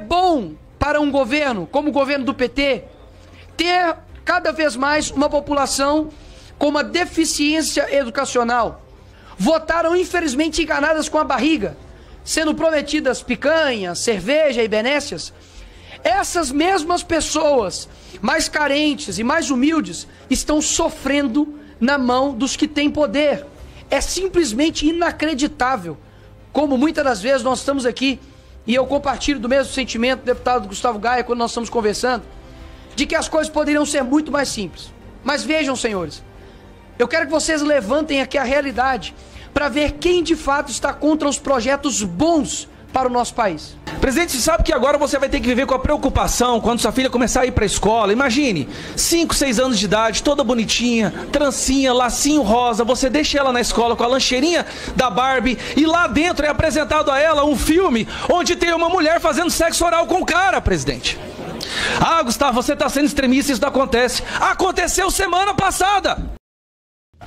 bom para um governo, como o governo do PT, ter cada vez mais uma população com uma deficiência educacional. Votaram, infelizmente, enganadas com a barriga, sendo prometidas picanha, cerveja e benécias. Essas mesmas pessoas, mais carentes e mais humildes, estão sofrendo na mão dos que têm poder. É simplesmente inacreditável como muitas das vezes nós estamos aqui, e eu compartilho do mesmo sentimento do deputado Gustavo Gaia quando nós estamos conversando, de que as coisas poderiam ser muito mais simples. Mas vejam, senhores, eu quero que vocês levantem aqui a realidade para ver quem de fato está contra os projetos bons para o nosso país. Presidente, você sabe que agora você vai ter que viver com a preocupação quando sua filha começar a ir para a escola. Imagine, 5, 6 anos de idade, toda bonitinha, trancinha, lacinho rosa, você deixa ela na escola com a lancheirinha da Barbie e lá dentro é apresentado a ela um filme onde tem uma mulher fazendo sexo oral com o cara, presidente. Ah, Gustavo, você está sendo extremista, isso não acontece. Aconteceu semana passada!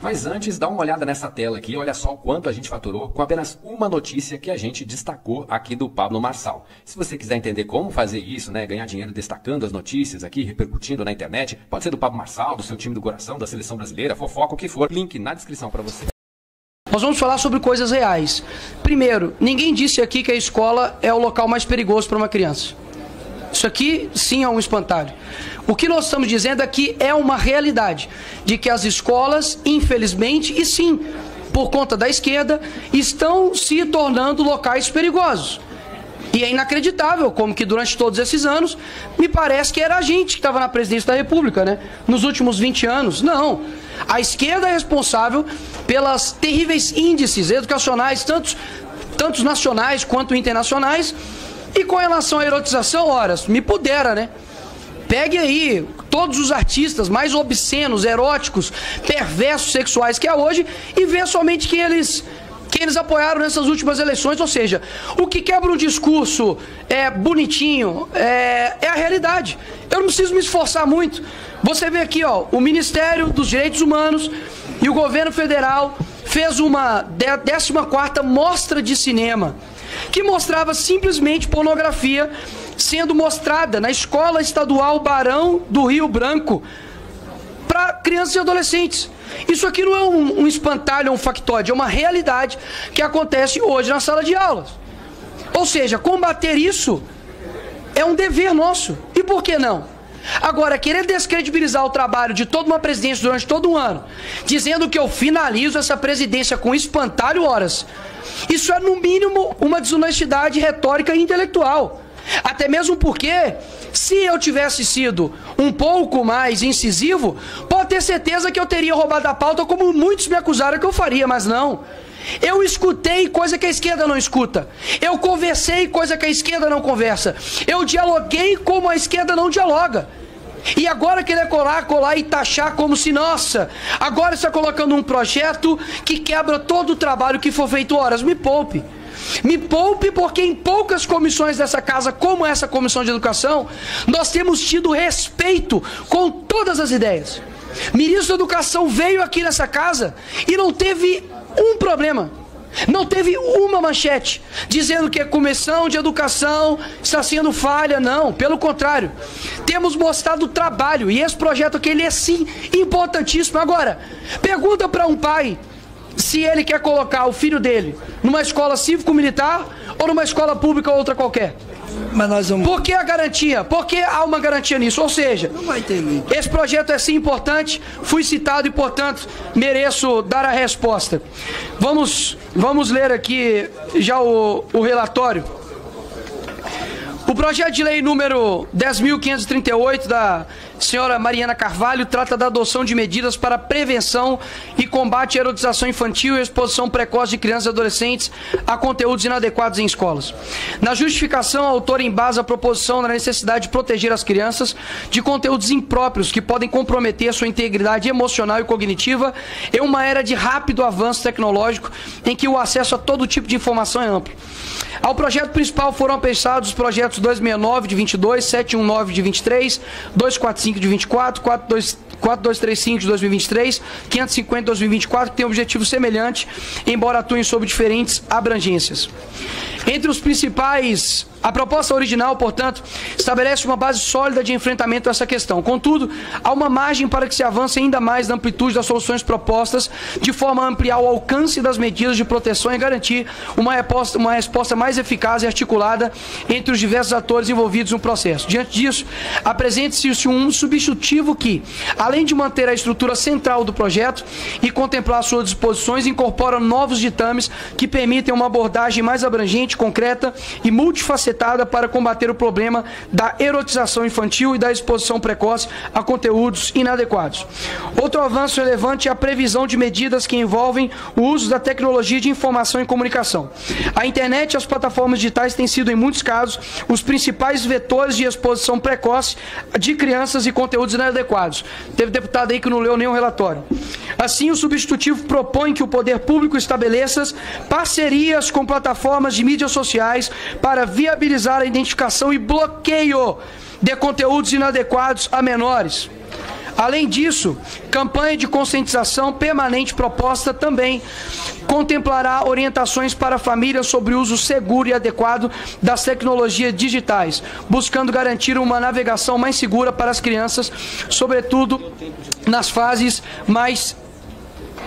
Mas antes, dá uma olhada nessa tela aqui, olha só o quanto a gente faturou com apenas uma notícia que a gente destacou aqui do Pablo Marçal. Se você quiser entender como fazer isso, né, ganhar dinheiro destacando as notícias aqui, repercutindo na internet, pode ser do Pablo Marçal, do seu time do coração, da seleção brasileira, fofoca, o que for, link na descrição para você. Nós vamos falar sobre coisas reais. Primeiro, ninguém disse aqui que a escola é o local mais perigoso para uma criança. Isso aqui, sim, é um espantalho. O que nós estamos dizendo aqui é uma realidade, de que as escolas, infelizmente, e sim, por conta da esquerda, estão se tornando locais perigosos. E é inacreditável como que durante todos esses anos, me parece que era a gente que estava na presidência da República, né? Nos últimos 20 anos. Não. A esquerda é responsável pelas terríveis índices educacionais, tantos nacionais quanto internacionais. E com relação à erotização, horas, me pudera, né? Pegue aí todos os artistas mais obscenos, eróticos, perversos, sexuais que há hoje e vê somente que eles apoiaram nessas últimas eleições. Ou seja, o que quebra um discurso bonitinho é a realidade. Eu não preciso me esforçar muito. Você vê aqui, ó, o Ministério dos Direitos Humanos e o governo federal fez uma 14ª mostra de cinema que mostrava simplesmente pornografia sendo mostrada na Escola Estadual Barão do Rio Branco para crianças e adolescentes. Isso aqui não é um espantalho, um factoide, é uma realidade que acontece hoje na sala de aulas. Ou seja, combater isso é um dever nosso. E por que não? Agora, querer descredibilizar o trabalho de toda uma presidência durante todo um ano, dizendo que eu finalizo essa presidência com espantalho, horas, isso é, no mínimo, uma desonestidade retórica e intelectual. Até mesmo porque, se eu tivesse sido um pouco mais incisivo, pode ter certeza que eu teria roubado a pauta, como muitos me acusaram que eu faria, mas não. Eu escutei coisa que a esquerda não escuta. Eu conversei coisa que a esquerda não conversa. Eu dialoguei como a esquerda não dialoga. E agora querer colar e taxar como se, nossa, agora está colocando um projeto que quebra todo o trabalho que for feito, horas. Me poupe. Me poupe, porque em poucas comissões dessa casa, como essa comissão de educação, nós temos tido respeito com todas as ideias. O ministro da Educação veio aqui nessa casa e não teve um problema, não teve uma manchete dizendo que a comissão de educação está sendo falha. Não, pelo contrário, temos mostrado o trabalho, e esse projeto aqui, ele é sim importantíssimo. Agora, pergunta para um pai se ele quer colocar o filho dele numa escola cívico-militar ou numa escola pública ou outra qualquer. Mas nós vamos... Por que a garantia? Por que há uma garantia nisso? Ou seja, não vai ter link. Esse projeto é sim importante, fui citado e, portanto, mereço dar a resposta. Vamos ler aqui já o relatório. O projeto de lei número 10.538 da senhora Mariana Carvalho trata da adoção de medidas para prevenção e combate à erotização infantil e exposição precoce de crianças e adolescentes a conteúdos inadequados em escolas. Na justificação, a autora embasa a proposição na necessidade de proteger as crianças de conteúdos impróprios que podem comprometer a sua integridade emocional e cognitiva em uma era de rápido avanço tecnológico em que o acesso a todo tipo de informação é amplo. Ao projeto principal foram apensados os projetos 269 de 22, 719 de 23, 245 de 24, 4235 de 2023, 550 de 2024, que tem um objetivo semelhante, embora atuem sob diferentes abrangências. Entre os principais, a proposta original, portanto, estabelece uma base sólida de enfrentamento a essa questão. Contudo, há uma margem para que se avance ainda mais na amplitude das soluções propostas, de forma a ampliar o alcance das medidas de proteção e garantir uma resposta mais eficaz e articulada entre os diversos atores envolvidos no processo. Diante disso, apresente-se um substitutivo que, além de manter a estrutura central do projeto e contemplar suas disposições, incorpora novos ditames que permitem uma abordagem mais abrangente, concreta e multifacetada para combater o problema da erotização infantil e da exposição precoce a conteúdos inadequados. Outro avanço relevante é a previsão de medidas que envolvem o uso da tecnologia de informação e comunicação. A internet e as plataformas digitais têm sido, em muitos casos, os principais vetores de exposição precoce de crianças e conteúdos inadequados. Teve deputado aí que não leu nenhum relatório. Assim, o substitutivo propõe que o poder público estabeleça parcerias com plataformas de mídias sociais para viabilizar a identificação e bloqueio de conteúdos inadequados a menores. Além disso, campanha de conscientização permanente proposta também contemplará orientações para famílias sobre o uso seguro e adequado das tecnologias digitais, buscando garantir uma navegação mais segura para as crianças, sobretudo nas fases mais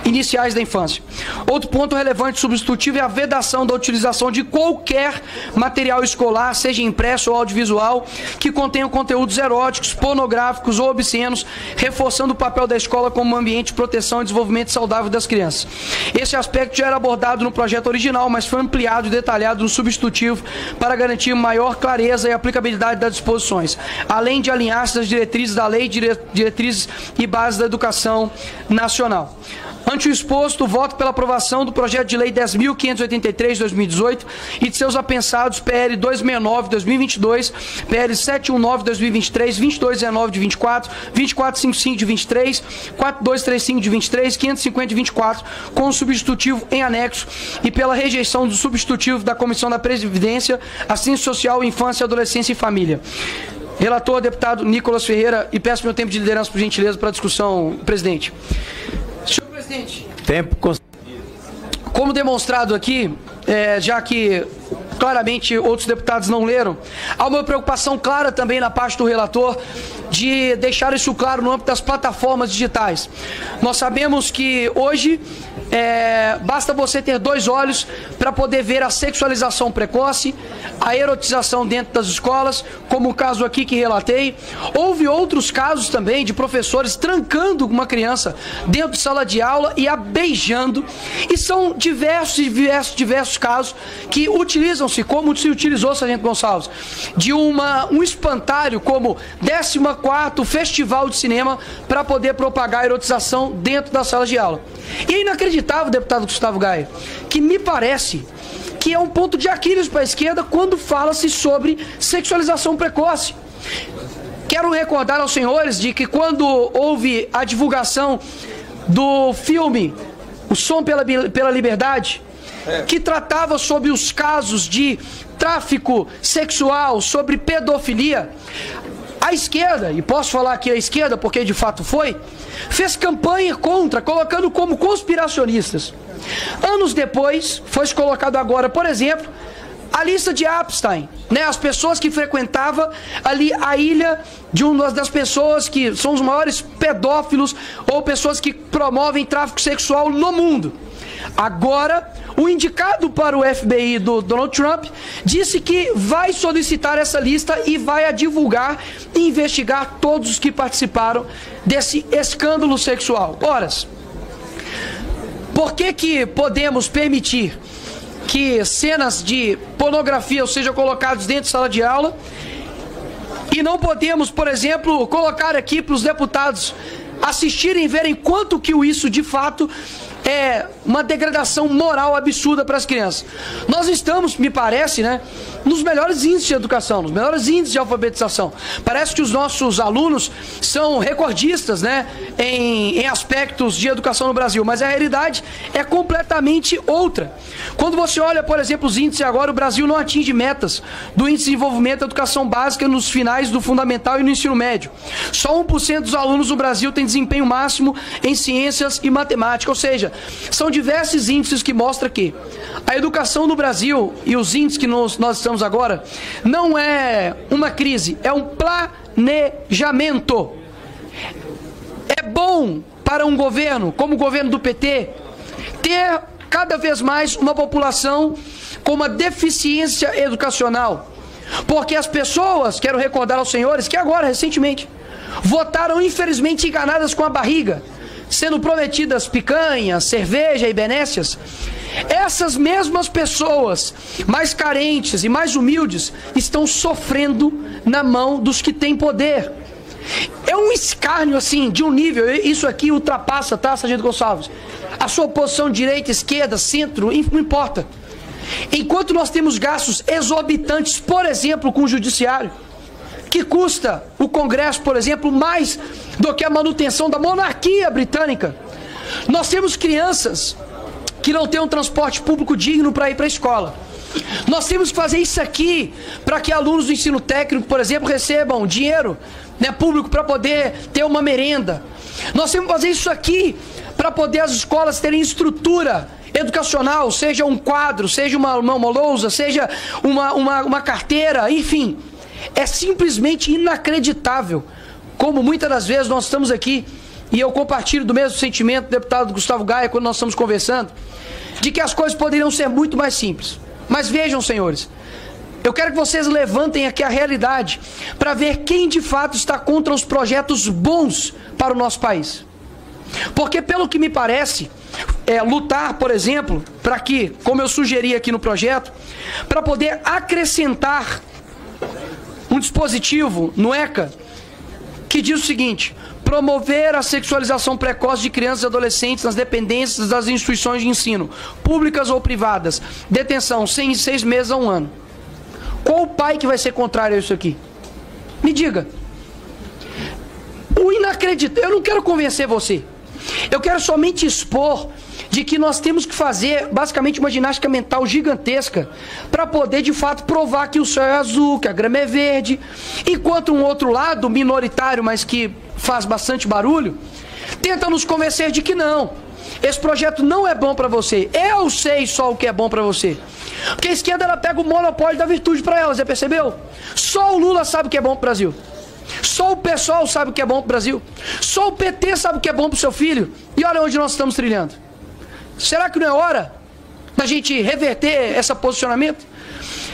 iniciais da infância. Outro ponto relevante substitutivo é a vedação da utilização de qualquer material escolar, seja impresso ou audiovisual, que contenha conteúdos eróticos, pornográficos ou obscenos, reforçando o papel da escola como ambiente de proteção e desenvolvimento saudável das crianças. Esse aspecto já era abordado no projeto original, mas foi ampliado e detalhado no substitutivo para garantir maior clareza e aplicabilidade das disposições, além de alinhar-se às diretrizes da lei, diretrizes e bases da educação nacional. Ante o exposto, voto pela aprovação do projeto de lei 10.583 de 2018 e de seus apensados PL 269 de 2022, PL 719 de 2023, 2219 de 24, 2455 de 23, 4235 de 23, 550 de 24, com o substitutivo em anexo, e pela rejeição do substitutivo da Comissão da Previdência, Assistência Social, Infância, Adolescência e Família. Relator, deputado Nicolas Ferreira, e peço meu tempo de liderança, por gentileza, para a discussão, presidente. Senhor presidente, tempo. Como demonstrado aqui, já que claramente outros deputados não leram, há uma preocupação clara também na parte do relator de deixar isso claro no âmbito das plataformas digitais. Nós sabemos que hoje basta você ter 2 olhos para poder ver a sexualização precoce, a erotização dentro das escolas, como o caso aqui que relatei. Houve outros casos também de professores trancando uma criança dentro de sala de aula e a beijando, e são diversos casos que utilizam-se, como se utilizou, Sargento Gonçalves, de um espantalho como 14º Festival de Cinema para poder propagar a erotização dentro das salas de aula. E é inacreditável, deputado Gustavo Gaia, que me parece que é um ponto de Aquiles para a esquerda quando fala-se sobre sexualização precoce. Quero recordar aos senhores de que quando houve a divulgação do filme O Som pela Liberdade, que tratava sobre os casos de tráfico sexual, sobre pedofilia, a esquerda, e posso falar aqui a esquerda porque de fato foi, fez campanha contra, colocando como conspiracionistas. Anos depois, foi colocado agora, por exemplo, a lista de Epstein, né? As pessoas que frequentavam ali a ilha de uma das pessoas que são os maiores pedófilos ou pessoas que promovem tráfico sexual no mundo. Agora, o indicado para o FBI do Donald Trump disse que vai solicitar essa lista e vai a divulgar e investigar todos os que participaram desse escândalo sexual. Ora, por que podemos permitir que cenas de pornografia sejam colocadas dentro de sala de aula e não podemos, por exemplo, colocar aqui para os deputados assistirem e verem quanto que isso de fato é uma degradação moral absurda para as crianças? Nós estamos, me parece, né, nos melhores índices de educação, nos melhores índices de alfabetização. Parece que os nossos alunos são recordistas, né, em aspectos de educação no Brasil, mas a realidade é completamente outra. Quando você olha, por exemplo, os índices agora, o Brasil não atinge metas do índice de desenvolvimento da educação básica nos finais do fundamental e no ensino médio. Só 1% dos alunos do Brasil tem desempenho máximo em ciências e matemática, ou seja, são diversos índices que mostram que a educação no Brasil e os índices que nós estamos agora não é uma crise, é um planejamento. É bom para um governo, como o governo do PT, ter cada vez mais uma população com uma deficiência educacional. Porque as pessoas, quero recordar aos senhores, que agora, recentemente, votaram infelizmente enganadas com a barriga, sendo prometidas picanhas, cerveja e benécias. Essas mesmas pessoas, mais carentes e mais humildes, estão sofrendo na mão dos que têm poder. É um escárnio, assim, de um nível, isso aqui ultrapassa, tá, Sargento Gonçalves? A sua posição direita, esquerda, centro, não importa. Enquanto nós temos gastos exorbitantes, por exemplo, com o judiciário, que custa o Congresso, por exemplo, mais do que a manutenção da monarquia britânica. Nós temos crianças que não têm um transporte público digno para ir para a escola. Nós temos que fazer isso aqui para que alunos do ensino técnico, por exemplo, recebam dinheiro, né, público para poder ter uma merenda. Nós temos que fazer isso aqui para poder as escolas terem estrutura educacional, seja um quadro, seja uma lousa, seja uma carteira, enfim. É simplesmente inacreditável como muitas das vezes nós estamos aqui, e eu compartilho do mesmo sentimento do deputado Gustavo Gaia quando nós estamos conversando, de que as coisas poderiam ser muito mais simples. Mas vejam, senhores, eu quero que vocês levantem aqui a realidade para ver quem de fato está contra os projetos bons para o nosso país. Porque pelo que me parece, lutar, por exemplo, para que, como eu sugeri aqui no projeto, para poder acrescentar um dispositivo no ECA que diz o seguinte: promover a sexualização precoce de crianças e adolescentes nas dependências das instituições de ensino, públicas ou privadas, detenção 6 meses a 1 ano. Qual o pai que vai ser contrário a isso aqui? Me diga. O inacreditável, eu não quero convencer você, eu quero somente expor de que nós temos que fazer basicamente uma ginástica mental gigantesca para poder de fato provar que o céu é azul, que a grama é verde, enquanto um outro lado, minoritário, mas que faz bastante barulho, tenta nos convencer de que não, esse projeto não é bom para você. Eu sei só o que é bom para você, porque a esquerda ela pega o monopólio da virtude para ela, você percebeu? Só o Lula sabe o que é bom para o Brasil. Só o PSOL sabe o que é bom para o Brasil. Só o PT sabe o que é bom para o seu filho. E olha onde nós estamos trilhando. Será que não é hora da gente reverter esse posicionamento?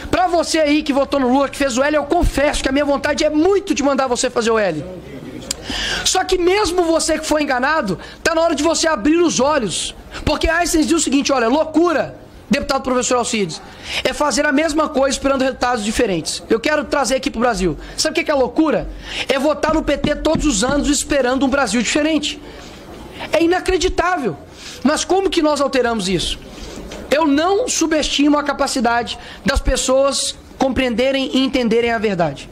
Para você aí que votou no Lula, que fez o L, eu confesso que a minha vontade é muito de mandar você fazer o L. Só que mesmo você que foi enganado, está na hora de você abrir os olhos. Porque Einstein diz o seguinte: olha, loucura, deputado professor Alcides, é fazer a mesma coisa esperando resultados diferentes. Eu quero trazer aqui para o Brasil. Sabe o que é loucura? É votar no PT todos os anos esperando um Brasil diferente. É inacreditável. Mas como que nós alteramos isso? Eu não subestimo a capacidade das pessoas compreenderem e entenderem a verdade.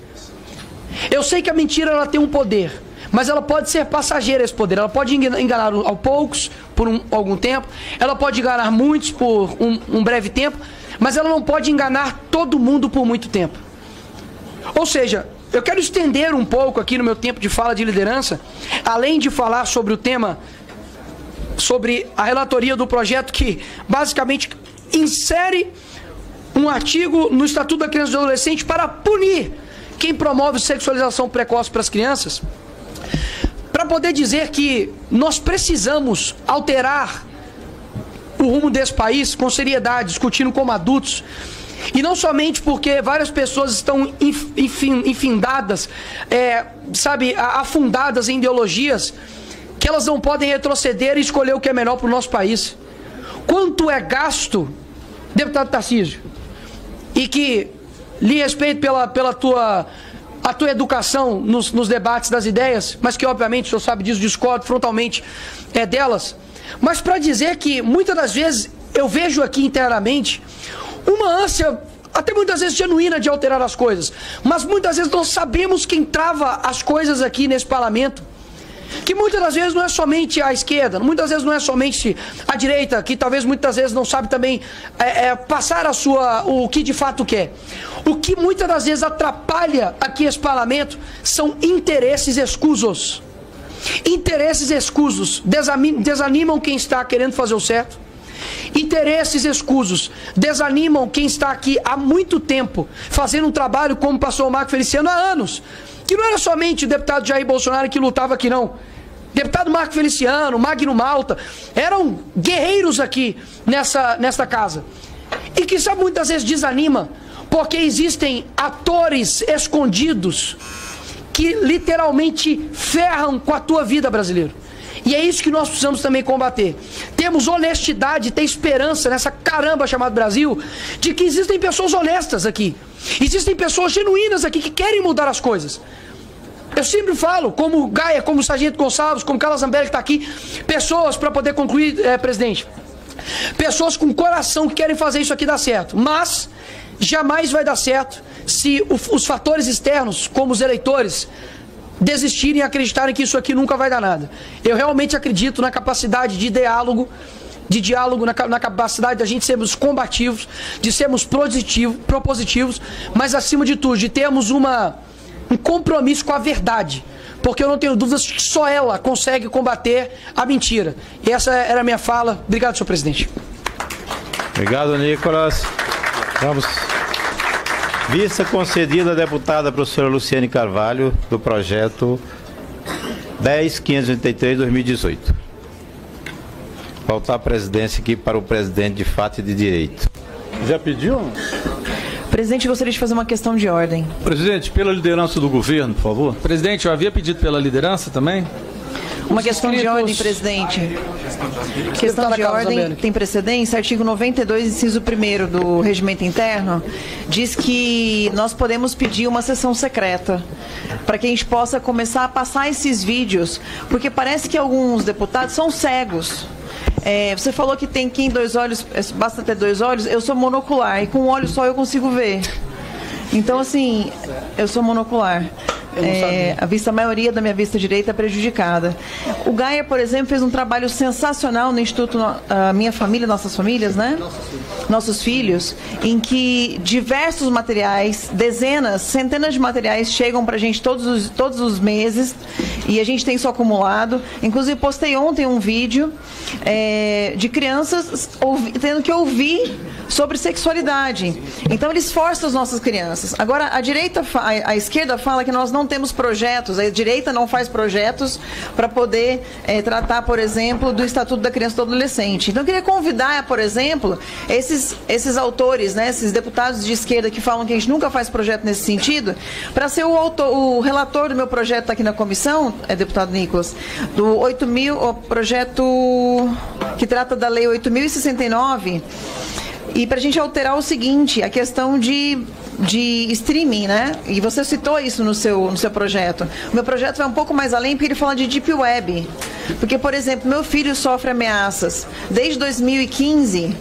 Eu sei que a mentira ela tem um poder, mas ela pode ser passageira esse poder. Ela pode enganar a poucos por algum tempo, ela pode enganar muitos por um breve tempo, mas ela não pode enganar todo mundo por muito tempo. Ou seja, eu quero estender um pouco aqui no meu tempo de fala de liderança, além de falar sobre o tema, sobre a relatoria do projeto que basicamente insere um artigo no Estatuto da Criança e do Adolescente para punir quem promove sexualização precoce para as crianças, para poder dizer que nós precisamos alterar o rumo desse país com seriedade, discutindo como adultos, e não somente porque várias pessoas estão infindadas, afundadas em ideologias, que elas não podem retroceder e escolher o que é melhor para o nosso país. Quanto é gasto, deputado Tarcísio, e que lhe respeito pela tua educação nos debates das ideias, mas que obviamente o senhor sabe disso, discordo frontalmente delas, mas para dizer que muitas das vezes eu vejo aqui internamente uma ânsia até muitas vezes genuína de alterar as coisas, mas muitas vezes nós sabemos quem trava as coisas aqui nesse parlamento, que muitas das vezes não é somente a esquerda, muitas vezes não é somente a direita, que talvez muitas vezes não sabe também passar o que de fato quer. O que muitas das vezes atrapalha aqui esse parlamento são interesses escusos. Interesses escusos desanimam quem está querendo fazer o certo. Interesses escusos desanimam quem está aqui há muito tempo fazendo um trabalho como passou o Marco Feliciano há anos. Que não era somente o deputado Jair Bolsonaro que lutava aqui, não. Deputado Marco Feliciano, Magno Malta, eram guerreiros aqui nesta casa. E que sabe, muitas vezes desanima, porque existem atores escondidos que literalmente ferram com a tua vida, brasileiro. E é isso que nós precisamos também combater. Temos honestidade, ter esperança nessa caramba chamada Brasil, de que existem pessoas honestas aqui. Existem pessoas genuínas aqui que querem mudar as coisas. Eu sempre falo, como Gaia, como Sargento Gonçalves, como Carla Zambelli que está aqui, pessoas, para poder concluir, presidente, pessoas com coração que querem fazer isso aqui dar certo. Mas jamais vai dar certo se os fatores externos, como os eleitores, desistirem e acreditarem que isso aqui nunca vai dar nada. Eu realmente acredito na capacidade de diálogo, na capacidade da gente sermos combativos, de sermos propositivos, mas acima de tudo, de termos um compromisso com a verdade. Porque eu não tenho dúvidas que só ela consegue combater a mentira. E essa era a minha fala. Obrigado, senhor presidente. Obrigado, Nicolas. Vamos. Vista concedida à deputada professora Luciane Carvalho, do projeto 10.583/2018. Voltar a presidência aqui para o presidente de fato e de direito. Já pediu? Presidente, gostaria de fazer uma questão de ordem. Presidente, pela liderança do governo, por favor. Presidente, eu havia pedido pela liderança também. Uma questão de ordem, presidente. Questão de ordem tem precedência. Artigo 92, inciso 1º do Regimento Interno, diz que nós podemos pedir uma sessão secreta para que a gente possa começar a passar esses vídeos, porque parece que alguns deputados são cegos. Você falou que tem que em 2 olhos, basta ter 2 olhos, eu sou monocular e com um olho só eu consigo ver. Então, assim, eu sou monocular. A maioria da minha vista direita é prejudicada. O Gaia, por exemplo, fez um trabalho sensacional no Instituto Minha Família, Nossas Famílias, né? Nossos Filhos, em que diversos materiais, dezenas, centenas de materiais chegam para a gente todos os meses e a gente tem isso acumulado. Inclusive, postei ontem um vídeo de crianças tendo que ouvir sobre sexualidade. Então, eles forçam as nossas crianças. Agora, a esquerda fala que nós não temos projetos, a direita não faz projetos para poder tratar, por exemplo, do Estatuto da Criança e do Adolescente. Então, eu queria convidar, por exemplo, esses autores, né, esses deputados de esquerda que falam que a gente nunca faz projeto nesse sentido, para ser o relator do meu projeto aqui na comissão, deputado Nicolas, do 8.000, o projeto que trata da Lei 8.069, e para a gente alterar o seguinte, a questão de streaming, né? E você citou isso no seu projeto. O meu projeto vai um pouco mais além, porque ele fala de Deep Web. Porque, por exemplo, meu filho sofre ameaças desde 2015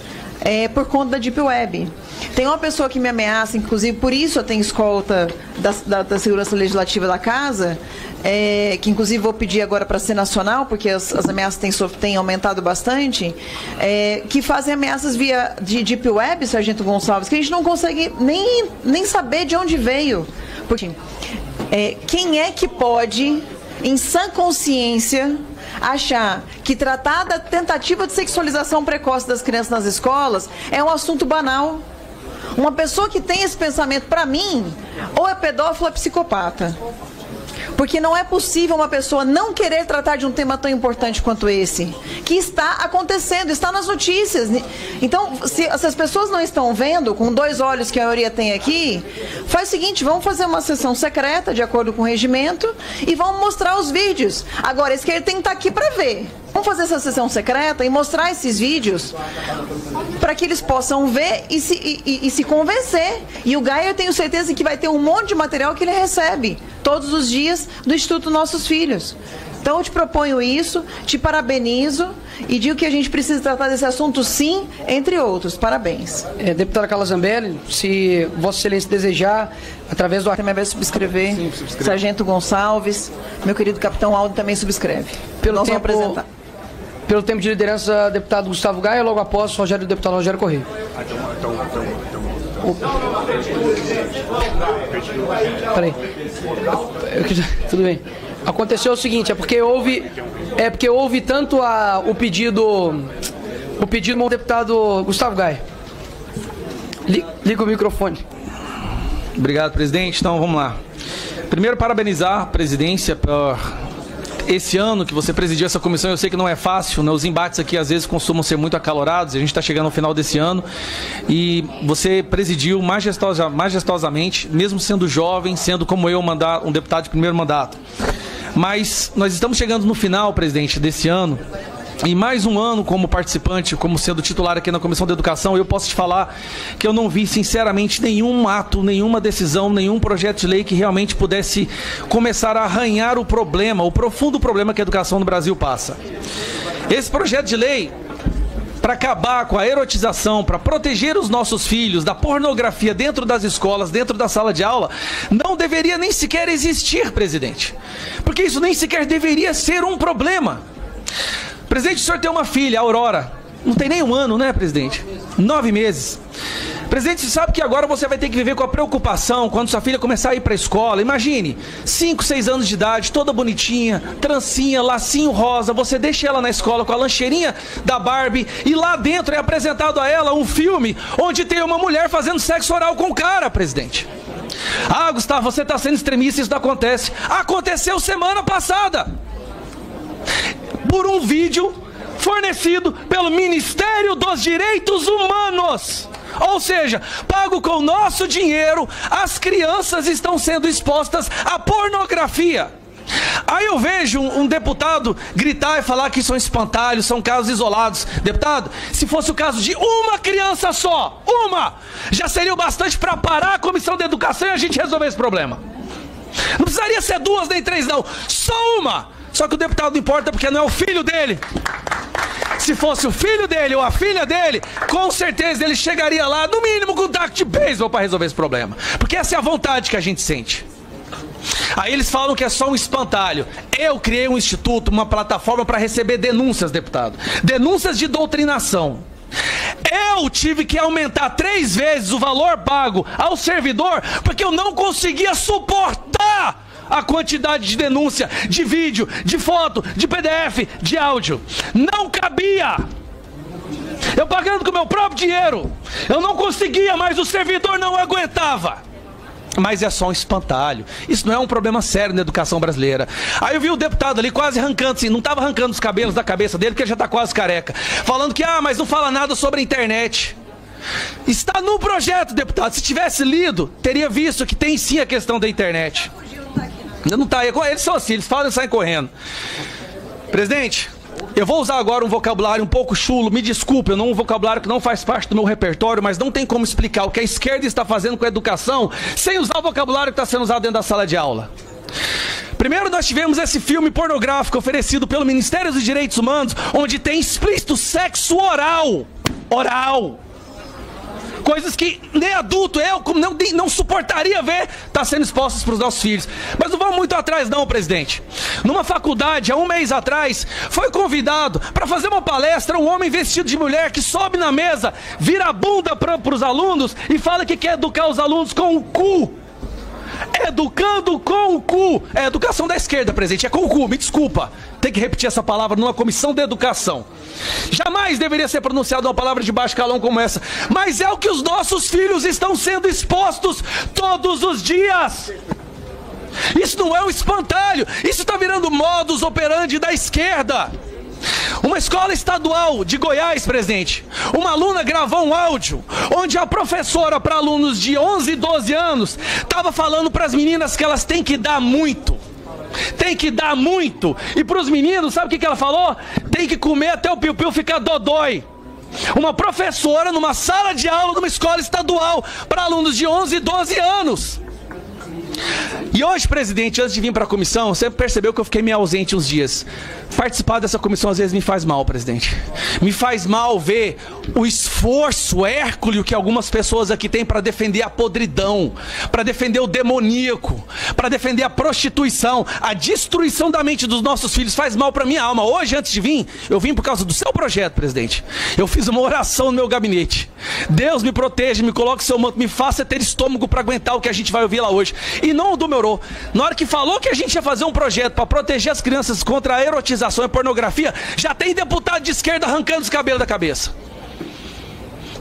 por conta da Deep Web. Tem uma pessoa que me ameaça, inclusive por isso eu tenho escolta da Segurança Legislativa da Casa, que inclusive vou pedir agora para ser nacional, porque as ameaças têm aumentado bastante, que fazem ameaças via de Deep Web, Sargento Gonçalves, que a gente não consegue nem saber de onde veio. Porque, quem é que pode, em sã consciência, achar que tratar da tentativa de sexualização precoce das crianças nas escolas é um assunto banal? Uma pessoa que tem esse pensamento, para mim, ou é pedófilo ou é psicopata. Porque não é possível uma pessoa não querer tratar de um tema tão importante quanto esse, que está acontecendo, está nas notícias. Então, se as pessoas não estão vendo, com 2 olhos que a maioria tem aqui, faz o seguinte, vamos fazer uma sessão secreta, de acordo com o regimento, e vamos mostrar os vídeos. Agora, a esquerda tem que estar aqui para ver. Vamos fazer essa sessão secreta e mostrar esses vídeos para que eles possam ver e se convencer. E o Gaia, eu tenho certeza que vai ter um monte de material que ele recebe todos os dias do Instituto Nossos Filhos. Então eu te proponho isso, te parabenizo e digo que a gente precisa tratar desse assunto sim, entre outros. Parabéns. Deputada Carla Zambelli, se Vossa Excelência desejar, através do... Também vai subscrever. Sim, subscreve. Sargento Gonçalves, meu querido capitão Aldo também subscreve. Nós vamos apresentar. Pelo tempo de liderança, deputado Gustavo Gaia, logo após o deputado Rogério Correia. Peraí. Tudo bem. Aconteceu o seguinte, é porque houve tanto o pedido do deputado Gustavo Gaia. Liga o microfone. Obrigado, presidente. Então, vamos lá. Primeiro, parabenizar a presidência por esse ano que você presidiu essa comissão. Eu sei que não é fácil, né? Os embates aqui às vezes costumam ser muito acalorados. A gente está chegando ao final desse ano e você presidiu majestosamente, mesmo sendo jovem, sendo como eu um deputado de primeiro mandato. Mas nós estamos chegando no final, presidente, desse ano. E mais um ano como participante, como sendo titular aqui na Comissão de Educação, eu posso te falar que eu não vi, sinceramente, nenhum ato, nenhuma decisão, nenhum projeto de lei que realmente pudesse começar a arranhar o problema, o profundo problema que a educação no Brasil passa. Esse projeto de lei, para acabar com a erotização, para proteger os nossos filhos da pornografia dentro das escolas, dentro da sala de aula, não deveria nem sequer existir, presidente. Porque isso nem sequer deveria ser um problema. Presidente, o senhor tem uma filha, a Aurora. Não tem nem um ano, né, presidente? 9 meses. Presidente, você sabe que agora você vai ter que viver com a preocupação quando sua filha começar a ir para a escola. Imagine, 5, 6 anos de idade, toda bonitinha, trancinha, lacinho rosa. Você deixa ela na escola com a lancheirinha da Barbie e lá dentro é apresentado a ela um filme onde tem uma mulher fazendo sexo oral com o cara, presidente. Ah, Gustavo, você está sendo extremista, isso não acontece. Aconteceu semana passada. Por um vídeo fornecido pelo Ministério dos Direitos Humanos. Ou seja, pago com o nosso dinheiro, as crianças estão sendo expostas à pornografia. Aí eu vejo um deputado gritar e falar que são espantalhos, são casos isolados. Deputado, se fosse o caso de uma criança só, já seria o bastante para parar a Comissão de Educação e a gente resolver esse problema. Não precisaria ser 2 nem 3 não, só uma. Só que o deputado não importa porque não é o filho dele. Se fosse o filho dele ou a filha dele, com certeza ele chegaria lá, no mínimo com um taco de beisebol para resolver esse problema. Porque essa é a vontade que a gente sente. Aí eles falam que é só um espantalho. Eu criei um instituto, uma plataforma para receber denúncias, deputado. Denúncias de doutrinação. Eu tive que aumentar 3 vezes o valor pago ao servidor porque eu não conseguia suportar a quantidade de denúncia, de vídeo, de foto, de PDF, de áudio. Não cabia. Eu pagando com o meu próprio dinheiro. Eu não conseguia, mas o servidor não aguentava. Mas é só um espantalho. Isso não é um problema sério na educação brasileira. Aí eu vi o deputado ali quase arrancando, assim, não estava arrancando os cabelos da cabeça dele, porque ele já está quase careca. Falando que, mas não fala nada sobre a internet. Está no projeto, deputado. Se tivesse lido, teria visto que tem sim a questão da internet. Não tá aí. Eles são assim, eles falam e saem correndo. Presidente, eu vou usar agora um vocabulário um pouco chulo, me desculpe, um vocabulário que não faz parte do meu repertório, mas não tem como explicar o que a esquerda está fazendo com a educação sem usar o vocabulário que está sendo usado dentro da sala de aula. Primeiro nós tivemos esse filme pornográfico oferecido pelo Ministério dos Direitos Humanos, onde tem explícito sexo oral. Coisas que nem adulto, eu não suportaria ver, tá sendo expostas para os nossos filhos. Mas não vamos muito atrás não, presidente. Numa faculdade, há 1 mês atrás, foi convidado para fazer uma palestra um homem vestido de mulher que sobe na mesa, vira a bunda para os alunos e fala que quer educar os alunos com o cu. Educando com o cu. É educação da esquerda, presidente, é com o cu, me desculpa. Tem que repetir essa palavra numa comissão de educação. Jamais deveria ser pronunciada uma palavra de baixo calão como essa. Mas é o que os nossos filhos estão sendo expostos todos os dias. Isso não é um espantalho. Isso está virando modus operandi da esquerda. Uma escola estadual de Goiás, presidente, uma aluna gravou um áudio onde a professora para alunos de 11 e 12 anos estava falando para as meninas que elas têm que dar muito. Tem que dar muito. E para os meninos, sabe o que ela falou? Tem que comer até o piu-piu ficar dodói. Uma professora numa sala de aula de uma escola estadual para alunos de 11 e 12 anos. E hoje, presidente, antes de vir para a comissão, você percebeu que eu fiquei meio ausente uns dias. Participar dessa comissão às vezes me faz mal, presidente. Me faz mal ver o esforço hércules que algumas pessoas aqui têm para defender a podridão, para defender o demoníaco, para defender a prostituição, a destruição da mente dos nossos filhos. Faz mal para minha alma. Hoje, antes de vir, eu vim por causa do seu projeto, presidente. Eu fiz uma oração no meu gabinete. Deus me proteja, me coloque seu manto, me faça ter estômago para aguentar o que a gente vai ouvir lá hoje. E não o do meu. Na hora que falou que a gente ia fazer um projeto para proteger as crianças contra a erotização e pornografia, já tem deputado de esquerda arrancando os cabelos da cabeça.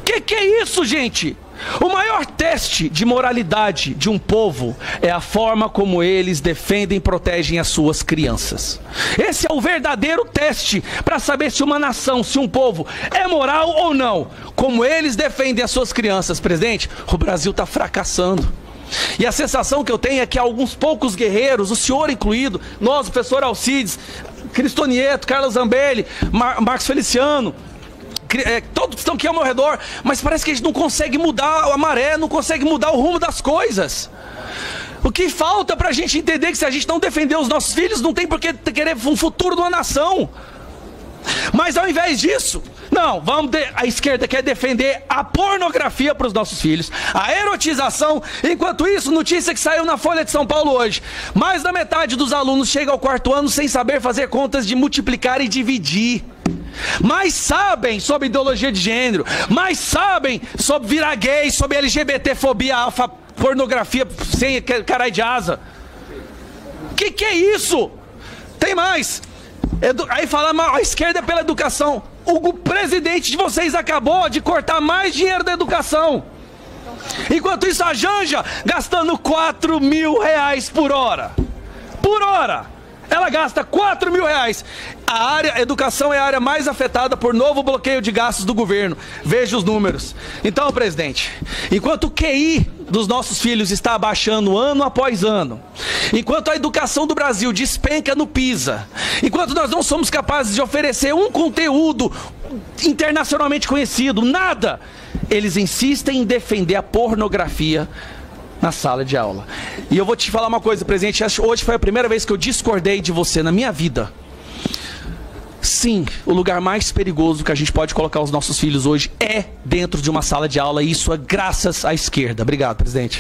Que é isso, gente? O maior teste de moralidade de um povo é a forma como eles defendem e protegem as suas crianças. Esse é o verdadeiro teste para saber se uma nação, se um povo é moral ou não. Como eles defendem as suas crianças, presidente, o Brasil está fracassando. E a sensação que eu tenho é que alguns poucos guerreiros, o senhor incluído, nós, o professor Alcides, Cristo Nieto, Carlos Zambelli, Marcos Feliciano, todos estão aqui ao meu redor, mas parece que a gente não consegue mudar a maré, não consegue mudar o rumo das coisas. O que falta para a gente entender que se a gente não defender os nossos filhos, não tem por que querer um futuro de uma nação. Mas ao invés disso, não, a esquerda quer defender a pornografia para os nossos filhos, a erotização. Enquanto isso, notícia que saiu na Folha de São Paulo hoje: mais da metade dos alunos chega ao 4º ano sem saber fazer contas de multiplicar e dividir. Mais sabem sobre ideologia de gênero, mais sabem sobre virar gay, sobre LGBTfobia, alfa, pornografia sem caralho de asa. Que é isso? Tem mais. Aí fala, a esquerda é pela educação. O presidente de vocês acabou de cortar mais dinheiro da educação. Enquanto isso, a Janja gastando R$4.000 por hora. Por hora! Ela gasta R$4.000. A educação é a área mais afetada por novo bloqueio de gastos do governo. Veja os números. Então, presidente, enquanto o QI dos nossos filhos está abaixando ano após ano, enquanto a educação do Brasil despenca no PISA, enquanto nós não somos capazes de oferecer um conteúdo internacionalmente conhecido, nada, eles insistem em defender a pornografia na sala de aula. E eu vou te falar uma coisa, presidente, hoje foi a primeira vez que eu discordei de você na minha vida. Sim, o lugar mais perigoso que a gente pode colocar os nossos filhos hoje é dentro de uma sala de aula, e isso é graças à esquerda. Obrigado, presidente.